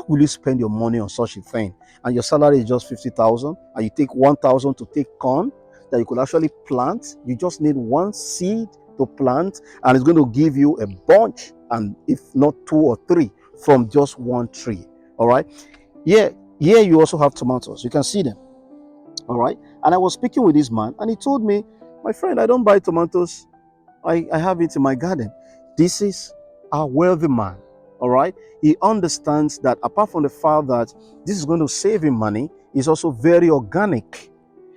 will you spend your money on such a thing? And your salary is just 50,000, and you take 1,000 to take corn that you could actually plant. You just need one seed to plant, and it's going to give you a bunch, and if not 2 or 3 from just one tree. All right. Here you also have tomatoes. You can see them. All right. And I was speaking with this man, and he told me, my friend, I don't buy tomatoes. I have it in my garden. This is a wealthy man. All right. He understands that apart from the fact that this is going to save him money, it's also very organic.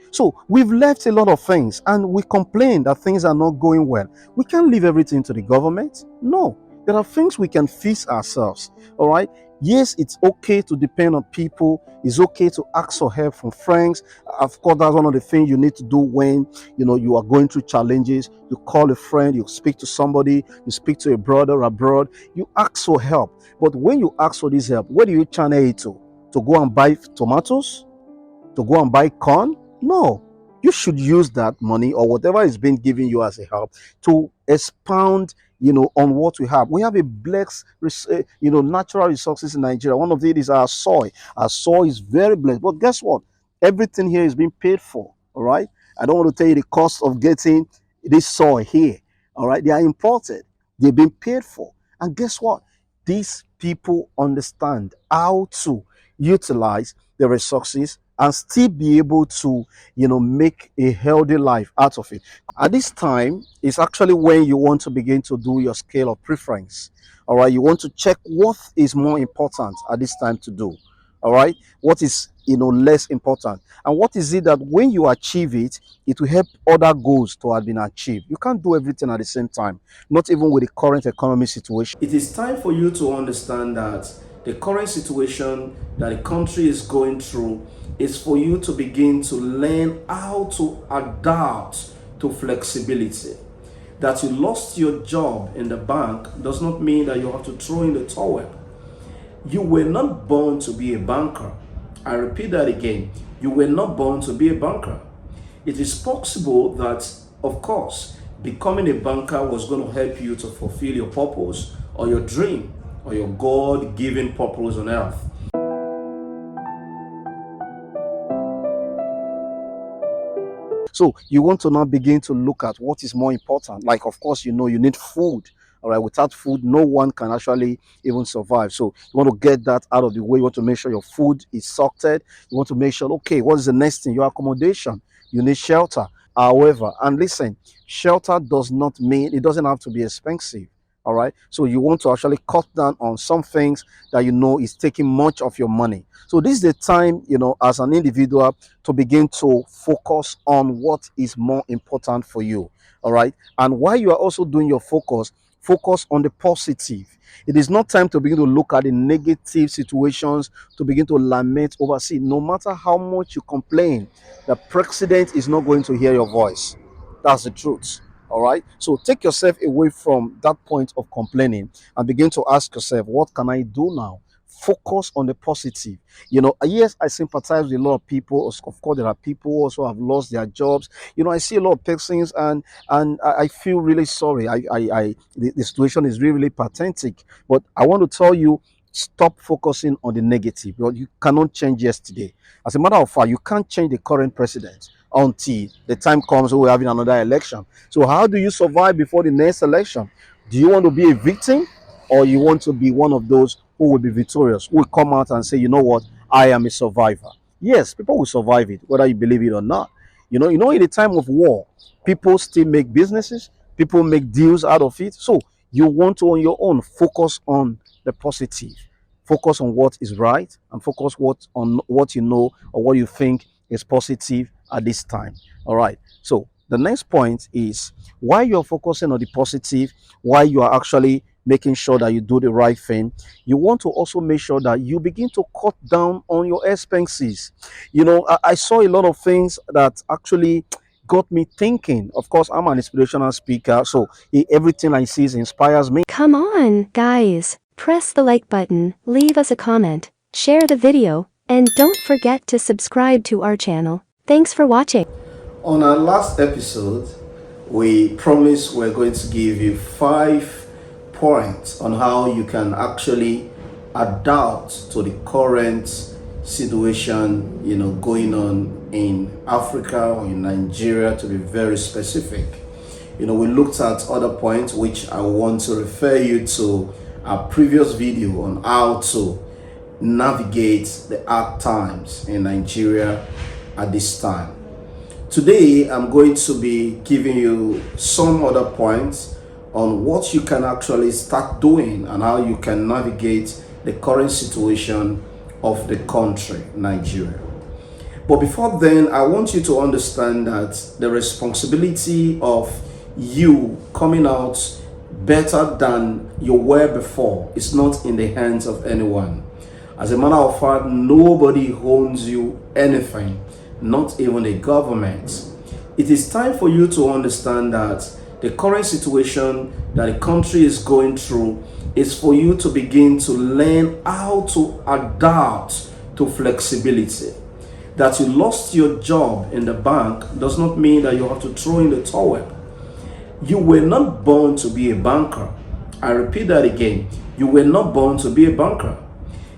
So we've left a lot of things, and we complain that things are not going well. We can't leave everything to the government. No, there are things we can fix ourselves. All right. Yes, it's okay to depend on people. It's okay to ask for help from friends. Of course, that's one of the things you need to do when you are going through challenges. You call a friend, you speak to somebody, you speak to a brother abroad, you ask for help. But when you ask for this help, where do you channel it to? To go and buy tomatoes? To go and buy corn? No. You should use that money or whatever is being given you as a help to expound on what we have. We have a blessed, natural resources in Nigeria. One of it is our soil. Our soil is very blessed. But guess what? Everything here is being paid for. All right. I don't want to tell you the cost of getting this soil here. All right. They are imported. They've been paid for. And guess what? These people understand how to utilize the resources and still be able to, make a healthy life out of it. At this time, it's actually when you want to begin to do your scale of preference. All right. You want to check what is more important at this time to do. All right. What is, less important. And what is it that when you achieve it, it will help other goals to have been achieved. You can't do everything at the same time, not even with the current economic situation. It is time for you to understand that the current situation that the country is going through is for you to begin to learn how to adapt to flexibility. That you lost your job in the bank does not mean that you have to throw in the towel. You were not born to be a banker. I repeat that again. You were not born to be a banker. It is possible that, of course, becoming a banker was going to help you to fulfill your purpose or your dream or your God-given purpose on earth. So you want to now begin to look at what is more important. Like, of course, you need food. All right, without food, no one can actually even survive. So you want to get that out of the way. You want to make sure your food is sorted. You want to make sure, okay, what is the next thing? Your accommodation. You need shelter. However, and listen, shelter does not mean, it doesn't have to be expensive. All right. So you want to actually cut down on some things that is taking much of your money. So this is the time, as an individual to begin to focus on what is more important for you. All right. And while you are also doing your focus on the positive. It is not time to begin to look at the negative situations, to begin to lament over. See, no matter how much you complain, the president is not going to hear your voice. That's the truth. All right. So take yourself away from that point of complaining and begin to ask yourself, what can I do now? Focus on the positive. Yes, I sympathize with a lot of people. Of course, there are people who also have lost their jobs. I see a lot of persons, and I feel really sorry. The situation is really, really pathetic. But I want to tell you, stop focusing on the negative. You cannot change yesterday. As a matter of fact, you can't change the current president until the time comes when we're having another election. So how do you survive before the next election? Do you want to be a victim, or you want to be one of those who will be victorious, who will come out and say, you know what, I am a survivor? Yes, people will survive it, whether you believe it or not. In the time of war, people still make businesses, people make deals out of it. So you want to, on your own, focus on the positive, focus on what is right, and focus on what or what you think is positive at this time. All right. So the next point is, while you're focusing on the positive, while you are actually making sure that you do the right thing, you want to also make sure that you begin to cut down on your expenses. I saw a lot of things that actually got me thinking. Of course, I'm an inspirational speaker, so everything I see inspires me. Come on, guys, press the like button, leave us a comment, share the video, and don't forget to subscribe to our channel. Thanks for watching. On our last episode, we promised we're going to give you 5 points on how you can actually adapt to the current situation, going on in Africa or in Nigeria, to be very specific. We looked at other points which I want to refer you to our previous video on how to navigate the hard times in Nigeria at this time. Today, I'm going to be giving you some other points on what you can actually start doing and how you can navigate the current situation of the country, Nigeria. But before then, I want you to understand that the responsibility of you coming out better than you were before is not in the hands of anyone. As a matter of fact, nobody owns you anything, not even the government. It is time for you to understand that the current situation that the country is going through is for you to begin to learn how to adapt to flexibility. That you lost your job in the bank does not mean that you have to throw in the towel. You were not born to be a banker. I repeat that again. You were not born to be a banker.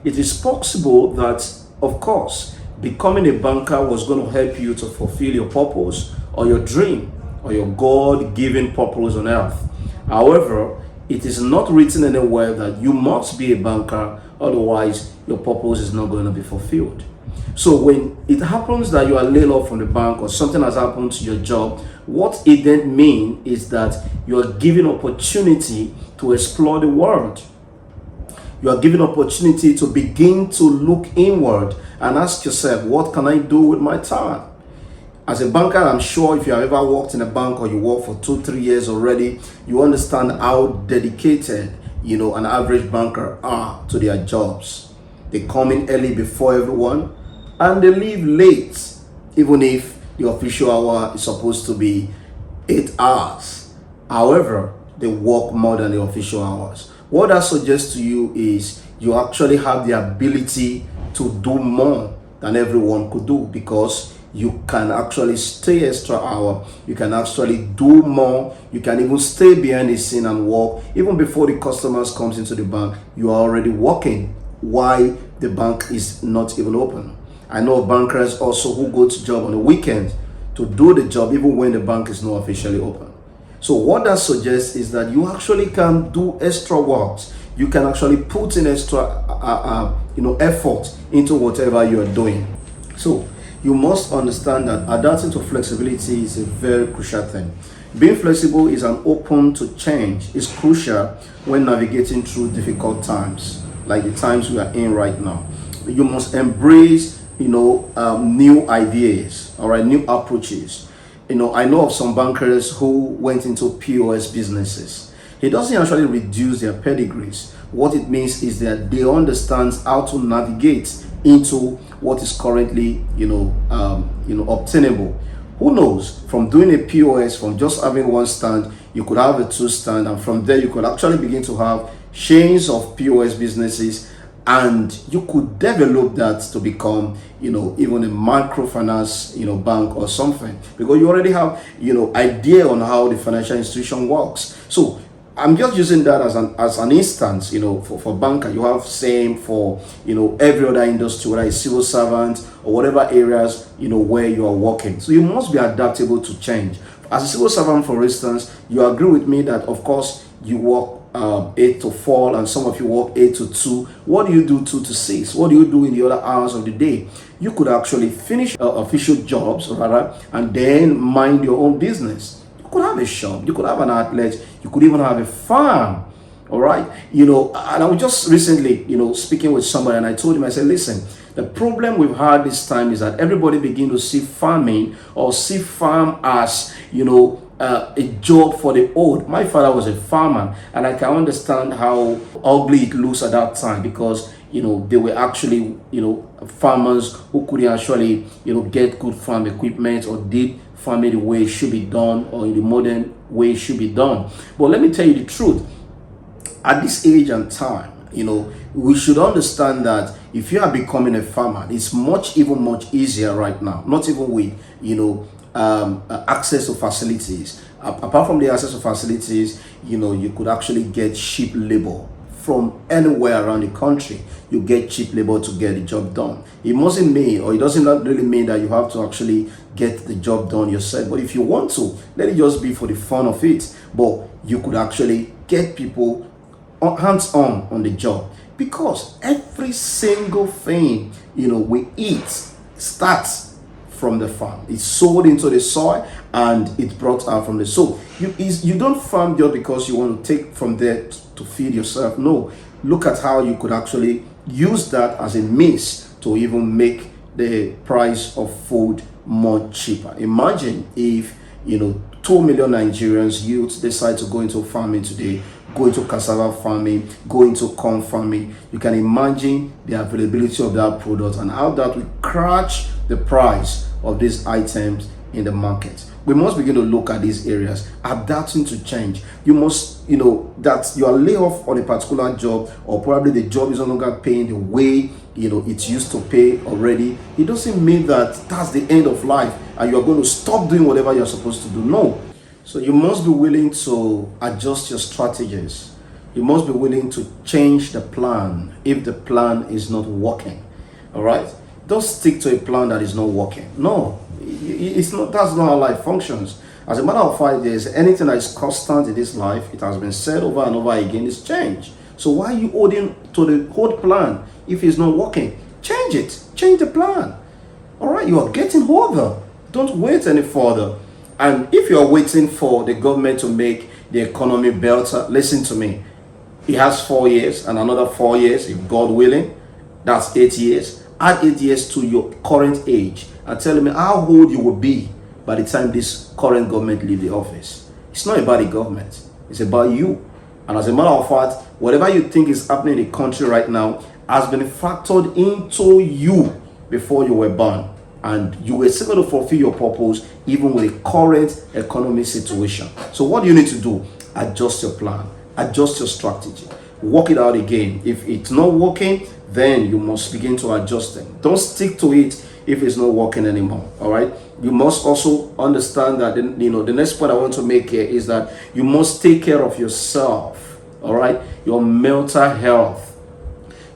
It is possible that, of course, becoming a banker was going to help you to fulfill your purpose or your dream or your God-given purpose on earth. However, it is not written anywhere that you must be a banker, otherwise your purpose is not going to be fulfilled. So when it happens that you are laid off from the bank or something has happened to your job, what it then means is that you are given opportunity to explore the world. You are given opportunity to begin to look inward and ask yourself, what can I do with my time? As a banker, I'm sure if you have ever worked in a bank or you work for 2-3 years already, you understand how dedicated, an average banker are to their jobs. They come in early before everyone and they leave late, even if the official hour is supposed to be 8 hours. However, they work more than the official hours. What that suggests to you is you actually have the ability to do more than everyone could do, because you can actually stay extra hour, you can actually do more, you can even stay behind the scene and work. Even before the customers comes into the bank, you are already working while the bank is not even open. I know bankers also who go to job on the weekend to do the job even when the bank is not officially open. So what that suggests is that you actually can do extra works. You can actually put in extra effort into whatever you are doing. So you must understand that adapting to flexibility is a very crucial thing. Being flexible is an open to change. It's crucial when navigating through difficult times, like the times we are in right now. You must embrace, new ideas, all right, new approaches. I know of some bankers who went into POS businesses. It doesn't actually reduce their pedigrees. What it means is that they understand how to navigate into what is currently, obtainable. Who knows? From doing a POS, from just having one stand, you could have a 2 stand, and from there you could actually begin to have chains of POS businesses, and you could develop that to become, even a microfinance, bank or something, because you already have, idea on how the financial institution works. So I'm just using that as an instance, for banker. You have same for, every other industry, whether it's civil servant or whatever areas, where you are working. So you must be adaptable to change. As a civil servant, for instance, you agree with me that, of course, you work 8 to 4 and some of you work 8 to 2. What do you do 2 to 6? What do you do in the other hours of the day? You could actually finish official jobs, rather, and then mind your own business. You could have a shop, you could have an outlet, you could even have a farm. All right, and I was just recently, speaking with somebody, and I told him, I said, listen, the problem we've had this time is that everybody begin to see farming or see farm as, a job for the old. My father was a farmer, and I can understand how ugly it looks at that time, because they were actually farmers who couldn't actually get good farm equipment or did farming the way it should be done, or in the modern way it should be done. But let me tell you the truth, at this age and time, we should understand that if you are becoming a farmer, it's much easier right now, not even with access to facilities. Apart from the access to facilities, you could actually get cheap labor from anywhere around the country. You get cheap labor to get the job done. It mustn't mean, or it doesn't not really mean that you have to actually get the job done yourself. But if you want to, let it just be for the fun of it. But you could actually get people hands-on on the job, because every single thing we eat starts from the farm. It's sold into the soil and it's brought out from the soil. You don't farm just because you want to take from there to feed yourself. No, look at how you could actually use that as a means to even make the price of food more cheaper. Imagine if 2 million Nigerians youths decide to go into farming today, go into cassava farming, go into corn farming. You can imagine the availability of that product and how that will crash the price of these items in the market. We must begin to look at these areas, adapting to change. You must, that you are laid off on a particular job, or probably the job is no longer paying the way it's used to pay already. It doesn't mean that that's the end of life and you're going to stop doing whatever you're supposed to do. No. So you must be willing to adjust your strategies. You must be willing to change the plan if the plan is not working. All right? Don't stick to a plan that is not working. No, it's not. That's not how life functions. As a matter of fact, there's anything that is constant in this life. It has been said over and over again. It's change. So why are you holding to the old plan if it's not working? Change it. Change the plan. All right? You are getting older. Don't wait any further. And if you are waiting for the government to make the economy better, listen to me. It has 4 years and another 4 years, if God willing. That's 8 years. Add 8 years to your current age and tell me how old you will be by the time this current government leave the office. It's not about the government. It's about you. And as a matter of fact, whatever you think is happening in the country right now has been factored into you before you were born. And you were still going to fulfill your purpose even with the current economic situation. So what do you need to do? Adjust your plan. Adjust your strategy. Work it out again. If it's not working, then you must begin to adjust it. Don't stick to it if it's not working anymore. All right. You must also understand that the next point I want to make here is that you must take care of yourself. All right. Your mental health.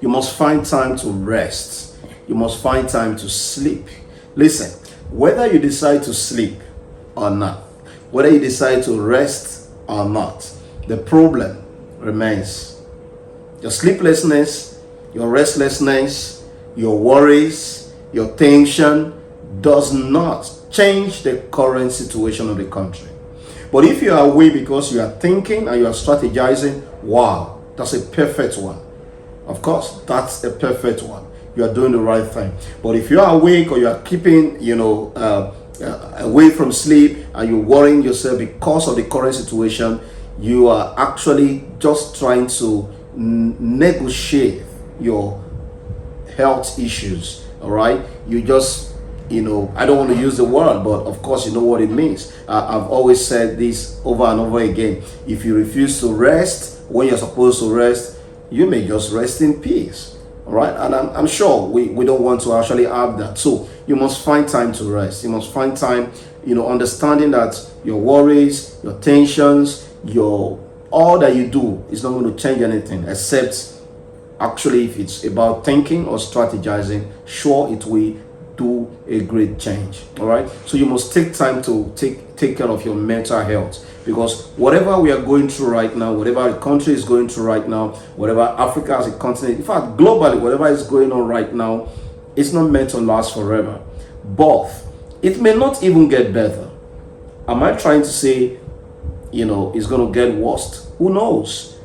You must find time to rest. You must find time to sleep. Listen, whether you decide to sleep or not, whether you decide to rest or not, the problem remains. Your sleeplessness, your restlessness, your worries, your tension does not change the current situation of the country. But if you are awake because you are thinking and you are strategizing, wow, that's a perfect one. Of course, that's a perfect one. You are doing the right thing. But if you are awake or you are keeping, away from sleep and you're worrying yourself because of the current situation, you are actually just trying to negotiate your health issues. All right. You just, I don't want to use the word, but of course, you know what it means. I've always said this over and over again. If you refuse to rest when you're supposed to rest, you may just rest in peace. All right, and I'm sure we don't want to actually have that. So you must find time to rest. You must find time, understanding that your worries, your tensions, all that you do is not going to change anything, except actually if it's about thinking or strategizing, sure, it will do a great change. All right, so you must take time to take care of your mental health. Because whatever we are going through right now, whatever the country is going through right now, whatever Africa as a continent, in fact, globally, whatever is going on right now, it's not meant to last forever. But it may not even get better. Am I trying to say, it's going to get worse? Who knows?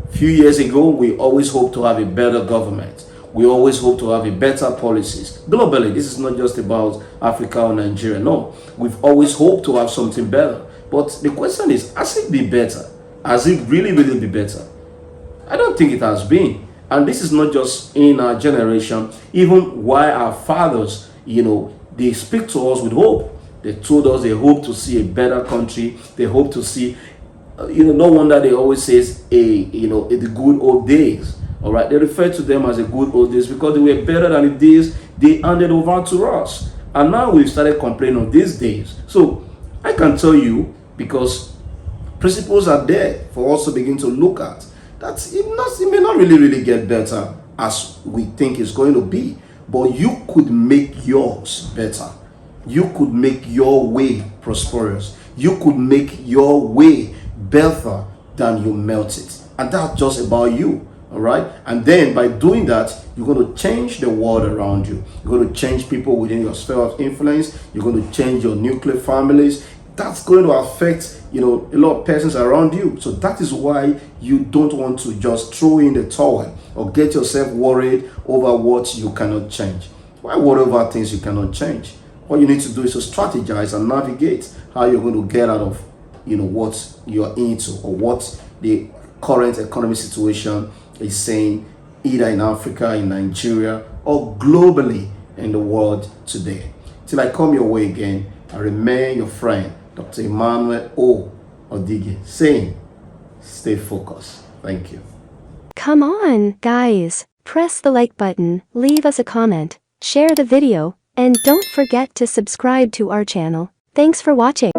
A few years ago, we always hoped to have a better government. We always hope to have a better policies. Globally, this is not just about Africa or Nigeria. No, we've always hoped to have something better. But the question is, has it been better? Has it really, really been better? I don't think it has been. And this is not just in our generation. Even while our fathers, they speak to us with hope. They told us they hope to see a better country. They hope to see, no wonder they always say, the good old days. All right, they refer to them as the good old days because they were better than the days they handed over to us. And now we've started complaining of these days. So I can tell you, because principles are there for us to begin to look at. it may not really get better as we think it's going to be, but you could make yours better. You could make your way prosperous. You could make your way better than you melt it. And that's just about you. All right. And then by doing that, you're going to change the world around you. You're going to change people within your sphere of influence. You're going to change your nuclear families. That's going to affect, a lot of persons around you. So that is why you don't want to just throw in the towel or get yourself worried over what you cannot change. Why worry over things you cannot change? What you need to do is to strategize and navigate how you're going to get out of, what you're into or what the current economic situation is saying, either in Africa, in Nigeria, or globally in the world today. Till I come your way again, I remain your friend, Dr. Emmanuel O. Odige, saying, stay focused. Thank you. Come on, guys. Press the like button, leave us a comment, share the video, and don't forget to subscribe to our channel. Thanks for watching.